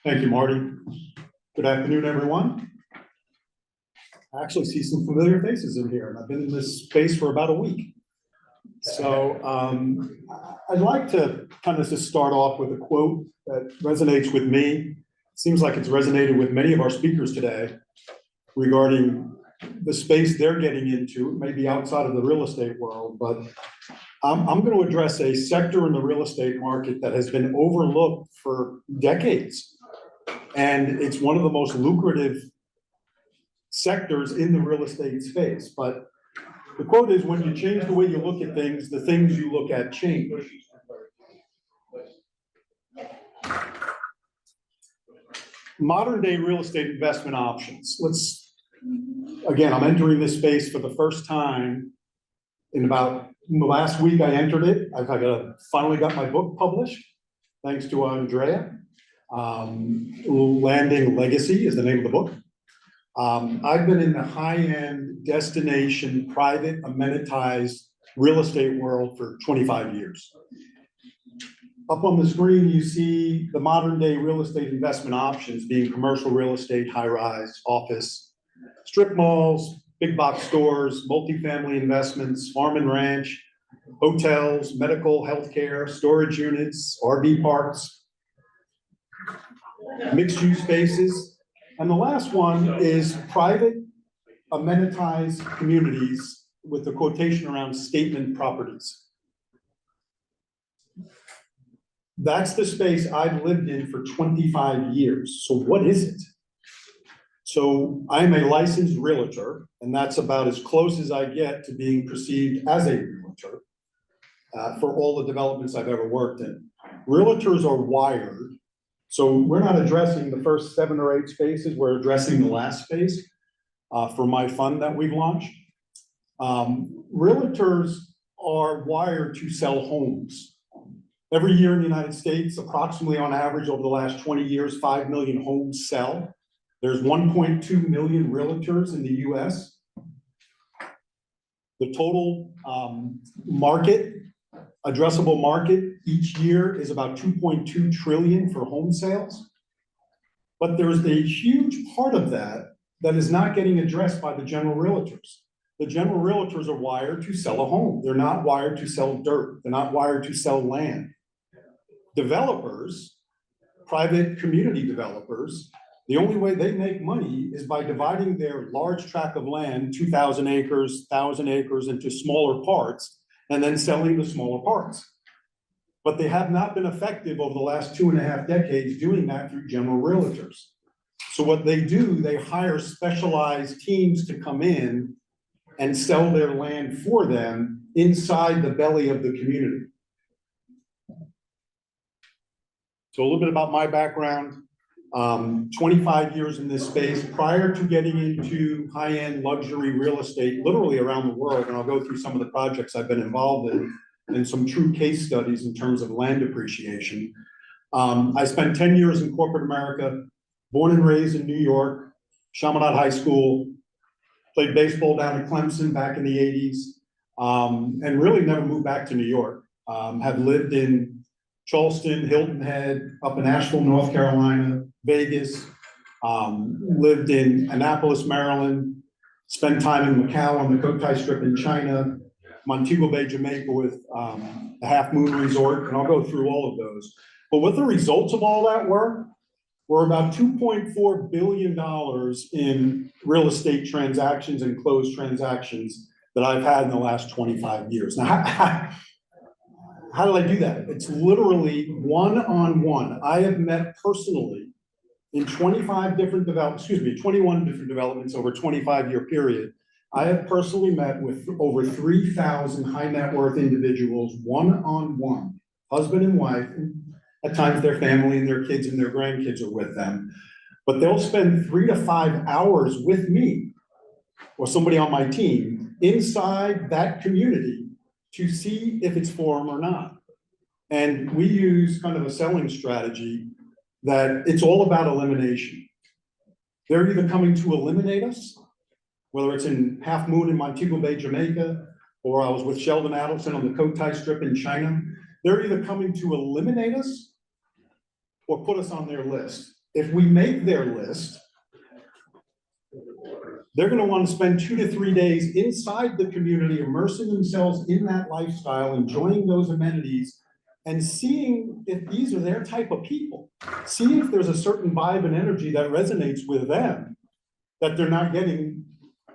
Thank you, Marty. Good afternoon, everyone. I actually see some familiar faces in here, and I've been in this space for about a week. So I'd like to kind of just start off with a quote that resonates with me. Seems like it's resonated with many of our speakers today regarding the space they're getting into, maybe outside of the real estate world, but I'm going to address a sector in the real estate market that has been overlooked for decades. And it's one of the most lucrative sectors in the real estate space. But the quote is, when you change the way you look at things, the things you look at change. Modern day real estate investment options. Again, I'm entering this space for the first time in about the last week I entered it. I've finally got my book published, thanks to Andrea. Landing Legacy is the name of the book. I've been in the high-end destination, private, amenitized real estate world for 25 years. Up on the screen, you see the modern day real estate investment options being commercial real estate, high-rise, office, strip malls, big box stores, multifamily investments, farm and ranch, hotels, medical, healthcare, storage units, RV parks, mixed-use spaces. And the last one is private amenitized communities with the quotation around statement properties. That's the space I've lived in for 25 years. So what is it? So I'm a licensed realtor, and that's about as close as I get to being perceived as a realtor for all the developments I've ever worked in. Realtors are wired. So we're not addressing the first 7 or 8 spaces, we're addressing the last space for my fund that we've launched. Realtors are wired to sell homes. Every year in the United States, approximately on average over the last 20 years, 5 million homes sell. There's 1.2 million realtors in the US. The total addressable market each year is about 2.2 trillion for home sales. But there's a huge part of that that is not getting addressed by the general realtors. The general realtors are wired to sell a home. They're not wired to sell dirt. They're not wired to sell land. Developers, private community developers, the only way they make money is by dividing their large tract of land, 2,000 acres, 1,000 acres, into smaller parts, and then selling the smaller parts. But they have not been effective over the last 2.5 decades doing that through general realtors. So what they do, they hire specialized teams to come in and sell their land for them inside the belly of the community. So a little bit about my background. 25 years in this space. Prior to getting into high-end luxury real estate, literally around the world, and I'll go through some of the projects I've been involved in and some true case studies in terms of land appreciation. I spent 10 years in corporate America, born and raised in New York, Chaminade High School, played baseball down at Clemson back in the 80s, and really never moved back to New York. Have lived in Charleston, Hilton Head, up in Asheville, North Carolina, Vegas, lived in Annapolis, Maryland, spent time in Macau on the Cotai Strip in China, Montego Bay, Jamaica with the Half Moon Resort, and I'll go through all of those. But what the results of all that were about $2.4 billion in real estate transactions and closed transactions that I've had in the last 25 years. Now, how did I do that? It's literally one-on-one. I have met personally in 21 different developments over a 25-year period. I have personally met with over 3,000 high net worth individuals, one-on-one, husband and wife, and at times their family and their kids and their grandkids are with them. But they'll spend 3 to 5 hours with me or somebody on my team inside that community to see if it's for them or not. And we use kind of a selling strategy that it's all about elimination. They're either coming to eliminate us, whether it's in Half Moon in Montego Bay, Jamaica, or I was with Sheldon Adelson on the Cotai Strip in China. They're either coming to eliminate us or put us on their list. if we make their list, they're gonna want to spend 2 to 3 days inside the community, immersing themselves in that lifestyle, enjoying those amenities, and seeing if these are their type of people. See if there's a certain vibe and energy that resonates with them that they're not getting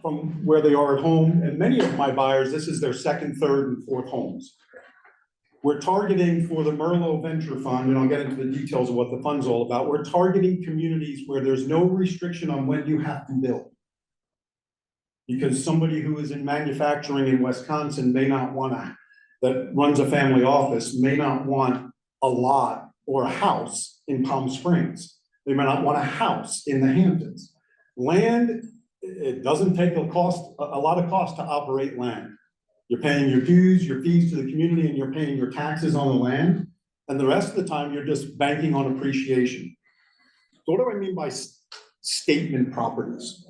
from where they are at home. And many of my buyers, this is their second, third, and fourth homes. We're targeting for the MRLO Venture Fund, and I'll get into the details of what the fund's all about. We're targeting communities where there's no restriction on when you have to build. Because somebody who is in manufacturing in Wisconsin may not want to, that runs a family office, may not want a lot or a house in Palm Springs. They may not want a house in the Hamptons. Land, it doesn't take a lot of cost to operate land. You're paying your dues, your fees to the community, and you're paying your taxes on the land. And the rest of the time, you're just banking on appreciation. So what do I mean by statement properties?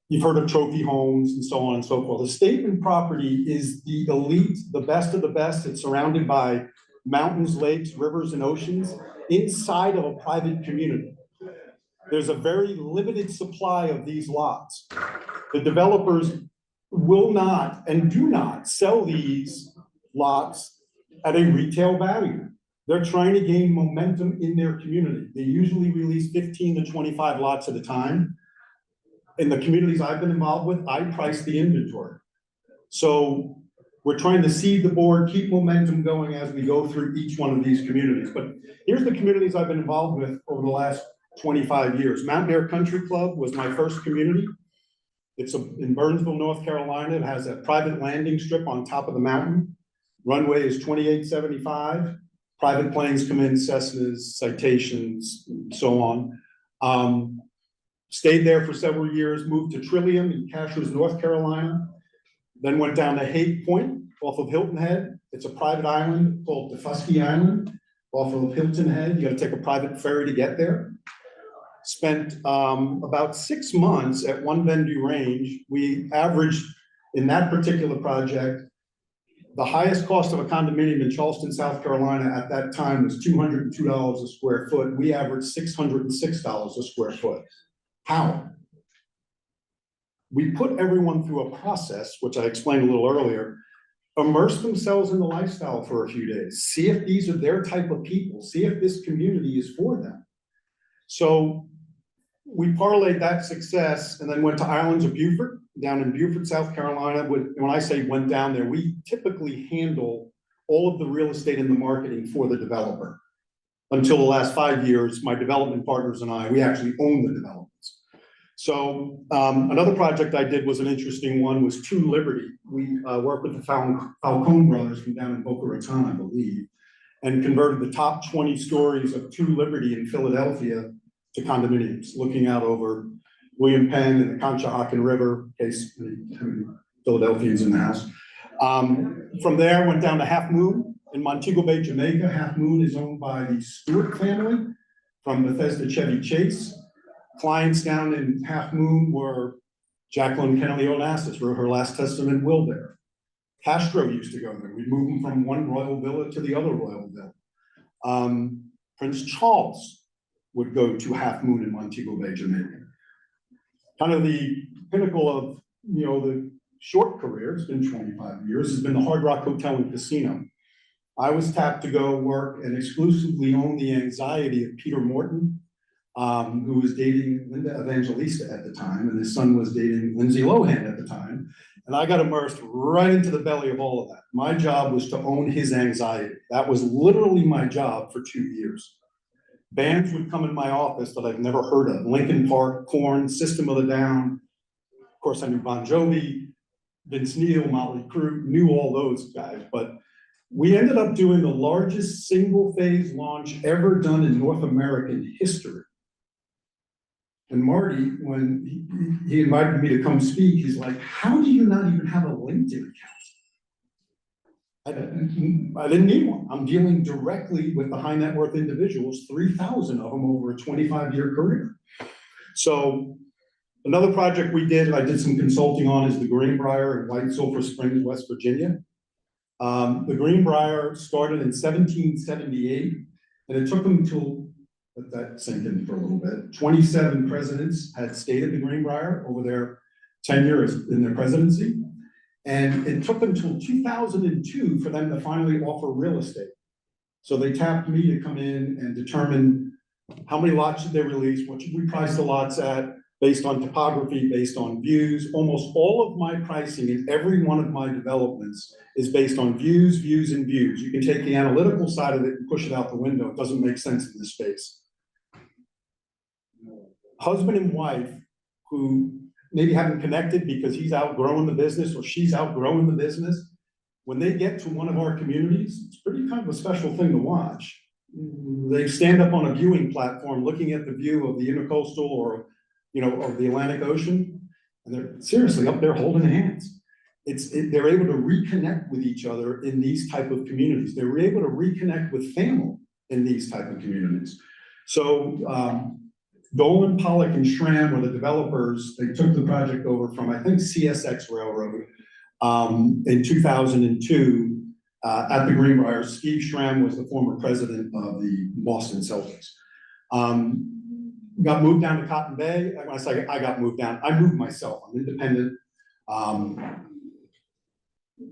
You've heard of trophy homes and so on and so forth. The statement property is the elite, the best of the best. It's surrounded by mountains, lakes, rivers, and oceans inside of a private community. There's a very limited supply of these lots. The developers will not and do not sell these lots at a retail value. They're trying to gain momentum in their community. They usually release 15 to 25 lots at a time. In the communities I've been involved with, I price the inventory. So we're trying to seed the board, keep momentum going as we go through each one of these communities. But here's the communities I've been involved with over the last 25 years. Mount Air Country Club was my first community. It's in Burnsville, North Carolina. It has a private landing strip on top of the mountain. Runway is 2875. Private planes come in, Cessnas, Citations, so on. Stayed there for several years, moved to Trillium in Cashews, North Carolina, then went down to Hague Point off of Hilton Head. It's a private island called Defusky Island off of Hilton Head. You got to take a private ferry to get there. Spent about 6 months at One Venue Range. We averaged in that particular project, the highest cost of a condominium in Charleston, South Carolina at that time was $202 a square foot. We averaged $606 a square foot. How? We put everyone through a process, which I explained a little earlier, immerse themselves in the lifestyle for a few days, see if these are their type of people, see if this community is for them. So we parlayed that success and then went to Islands of Beaufort, down in Beaufort, South Carolina. When I say went down there, we typically handle all of the real estate and the marketing for the developer. Until the last 5 years, my development partners and I, we actually own the developments. So another project I did was an interesting one, was 2 Liberty. We worked with the Falcone brothers from down in Boca Raton, I believe, and converted the top 20 stories of 2 Liberty in Philadelphia to condominiums, looking out over William Penn and the Conshohocken River, in case Philadelphians in the house. From there, went down to Half Moon in Montego Bay, Jamaica. Half Moon is owned by the Stewart family from Bethesda Chevy Chase. Clients down in Half Moon were Jacqueline Kennedy Onassis, wrote her last testament will there. Castro used to go there. We'd move them from one royal villa to the other royal villa. Prince Charles would go to Half Moon in Montego Bay, Jamaica. Kind of the pinnacle of, the short career, it's been 25 years, has been the Hard Rock Hotel and Casino. I was tapped to go work and exclusively own the anxiety of Peter Morton, who was dating Linda Evangelista at the time, and his son was dating Lindsay Lohan at the time. And I got immersed right into the belly of all of that. My job was to own his anxiety. That was literally my job for 2 years. Bands would come in my office that I've never heard of. Linkin Park, Korn, System of a Down. Of course, I knew Bon Jovi, Vince Neil, Motley Crue, knew all those guys. But we ended up doing the largest single phase launch ever done in North American history. And Marty, when he invited me to come speak, he's like, how do you not even have a LinkedIn account? I didn't need one. I'm dealing directly with the high net worth individuals, 3,000 of them over a 25-year career. So another project we did, I did some consulting on, is the Greenbrier in White Sulphur Springs, West Virginia. The Greenbrier started in 1778, and it took them until Let that sink in for a little bit. 27 presidents had stayed at the Greenbrier over their tenure in their presidency. And it took them until 2002 for them to finally offer real estate. So they tapped me to come in and determine how many lots should they release, what should we price the lots at, based on topography, based on views. Almost all of my pricing in every one of my developments is based on views, views, and views. You can take the analytical side of it and push it out the window. It doesn't make sense in this space. Husband and wife who maybe haven't connected because he's outgrowing the business or she's outgrowing the business, when they get to one of our communities, it's pretty kind of a special thing to watch. They stand up on a viewing platform looking at the view of the intercoastal or, of the Atlantic Ocean, and they're seriously up there holding hands. They're able to reconnect with each other in these type of communities. They're able to reconnect with family in these type of communities. So Dolan, Pollock, and Schramm were the developers. They took the project over from, I think, CSX Railroad in 2002 at the Greenbrier. Steve Schramm was the former president of the Boston Celtics. Got moved down to Cotton Bay. When I say I got moved down, I moved myself. I'm independent.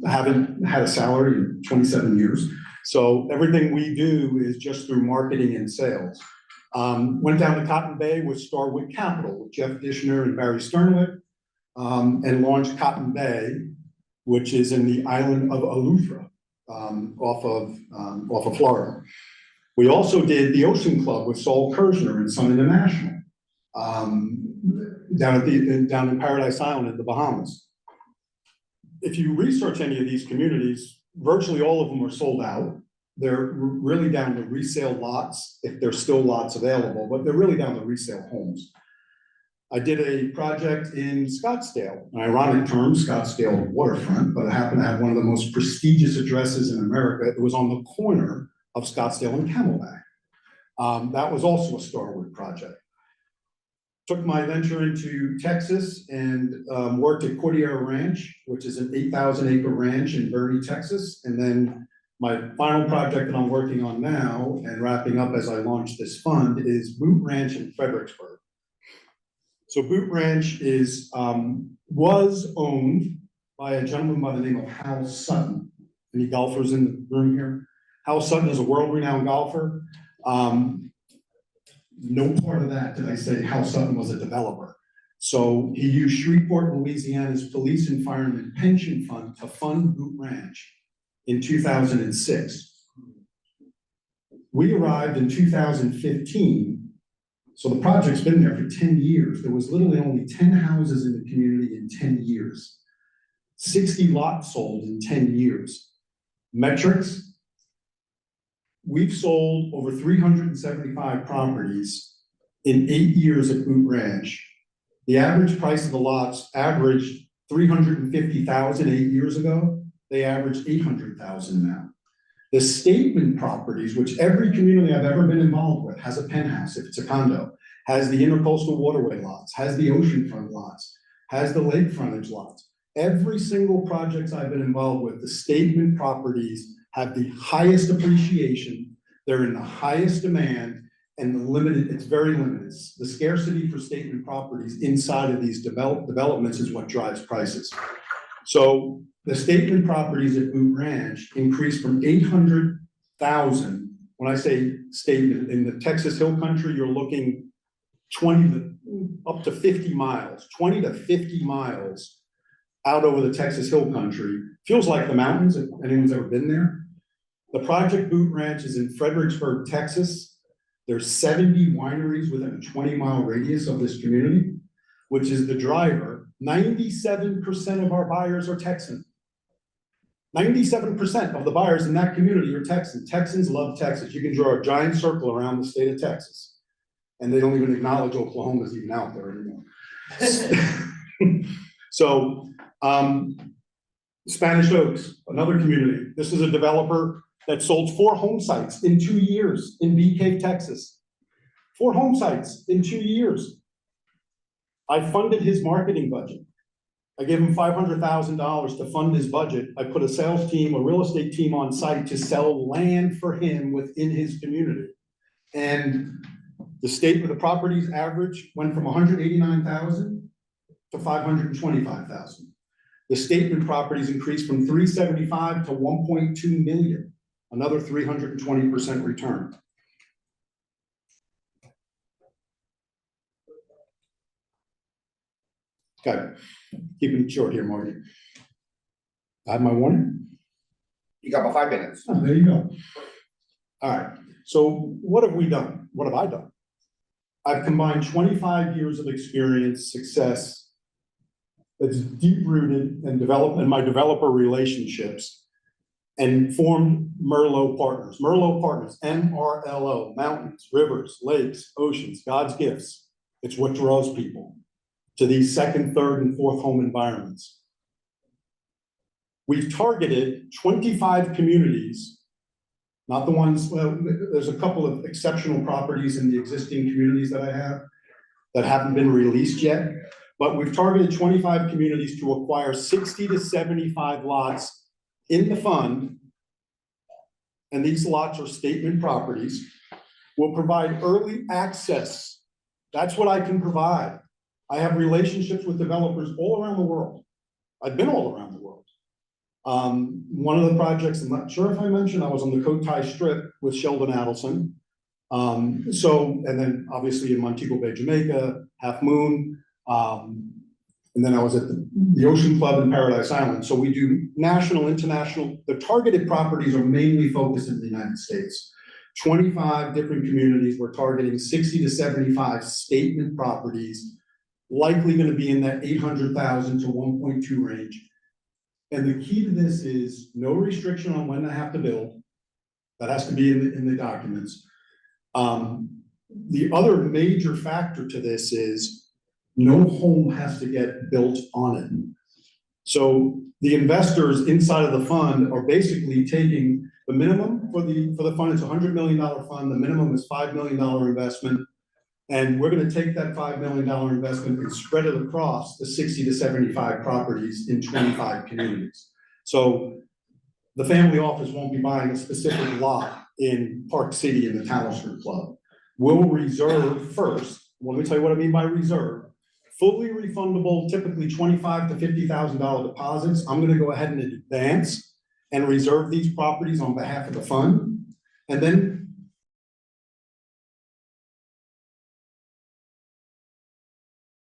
Haven't had a salary in 27 years. So everything we do is just through marketing and sales. Went down to Cotton Bay with Starwood Capital, with Jeff Dishner and Barry Sternwick, and launched Cotton Bay, which is in the island of Eleuthera, off of Florida. We also did the Ocean Club with Saul Kersner and Sun International, down in Paradise Island in the Bahamas. If you research any of these communities, virtually all of them are sold out. They're really down to resale lots, if there's still lots available, but they're really down to resale homes. I did a project in Scottsdale, an ironic term, Scottsdale waterfront, but I happen to have one of the most prestigious addresses in America. It was on the corner of Scottsdale and Camelback. That was also a Starwood project. Took my venture into Texas and worked at Cordillera Ranch, which is an 8,000 acre ranch in Boerne, Texas. And then my final project that I'm working on now and wrapping up as I launch this fund is Boot Ranch in Fredericksburg. So Boot Ranch was owned by a gentleman by the name of Hal Sutton. Any golfers in the room here? Hal Sutton is a world-renowned golfer. No part of that did I say Hal Sutton was a developer. So he used Shreveport, Louisiana's police and fireman pension fund to fund Boot Ranch in 2006. We arrived in 2015, so the project's been there for 10 years. There was literally only 10 houses in the community in 10 years. 60 lots sold in 10 years. Metrics, we've sold over 375 properties in 8 years at Boot Ranch. The average price of the lots averaged $350,000 8 years ago. They average $800,000 now. The statement properties, which every community I've ever been involved with has a penthouse if it's a condo, has the intercoastal waterway lots, has the oceanfront lots, has the lake frontage lots. Every single project I've been involved with, the statement properties have the highest appreciation, they're in the highest demand, and it's very limited. The scarcity for statement properties inside of these developments is what drives prices. So the statement properties at Boot Ranch increased from 800,000. When I say statement, in the Texas Hill Country, you're looking 20 up to 50 miles, 20 to 50 miles out over the Texas Hill Country. Feels like the mountains, if anyone's ever been there. The project Boot Ranch is in Fredericksburg, Texas. There's 70 wineries within a 20-mile radius of this community, which is the driver. 97% of our buyers are Texan. 97% of the buyers in that community are Texan. Texans love Texas. You can draw a giant circle around the state of Texas, and they don't even acknowledge Oklahoma's even out there anymore. So, Spanish Oaks, another community. This is a developer that sold 4 home sites in 2 years in Bee Cave, Texas. 4 home sites in 2 years. I funded his marketing budget. I gave him $500,000 to fund his budget. I put a sales team, a real estate team on site to sell land for him within his community. And The state of the properties average went from 189,000 to 525,000. The statement properties increased from 375 to 1.2 million, another 320% return. Okay, keeping it short here, Marty. I have my warning. You got about 5 minutes. Oh, there you go. All right, so what have we done? What have I done? I've combined 25 years of experience, success, that's deep-rooted in my developer relationships, and formed MRLO partners. MRLO partners, MRLO, mountains, rivers, lakes, oceans, God's gifts. It's what draws people to these second, third, and fourth home environments. We've targeted 25 communities, not the ones, well, there's a couple of exceptional properties in the existing communities that I have that haven't been released yet, but we've targeted 25 communities to acquire 60 to 75 lots in the fund, and these lots are statement properties. We'll provide early access. That's what I can provide. I have relationships with developers all around the world. I've been all around the world. One of the projects, I'm not sure if I mentioned, I was on the Cotai Strip with Sheldon Adelson. And then obviously in Montego Bay, Jamaica, Half Moon, and then I was at the Ocean Club in Paradise Island. So we do national, international. The targeted properties are mainly focused in the United States. 25 different communities. We're targeting 60 to 75 statement properties, likely going to be in that 800,000 to 1.2 range. And the key to this is no restriction on when they have to build. That has to be in the documents. The other major factor to this is no home has to get built on it. So the investors inside of the fund are basically taking the minimum for the fund. It's a $100 million fund. The minimum is $5 million investment. And we're going to take that $5 million investment and spread it across the 60 to 75 properties in 25 communities. So the family office won't be buying a specific lot in Park City in the Talisker Club. We'll reserve first. Well, let me tell you what I mean by reserve. Fully refundable, typically $25,000 to $50,000 deposits. I'm going to go ahead and advance and reserve these properties on behalf of the fund. And then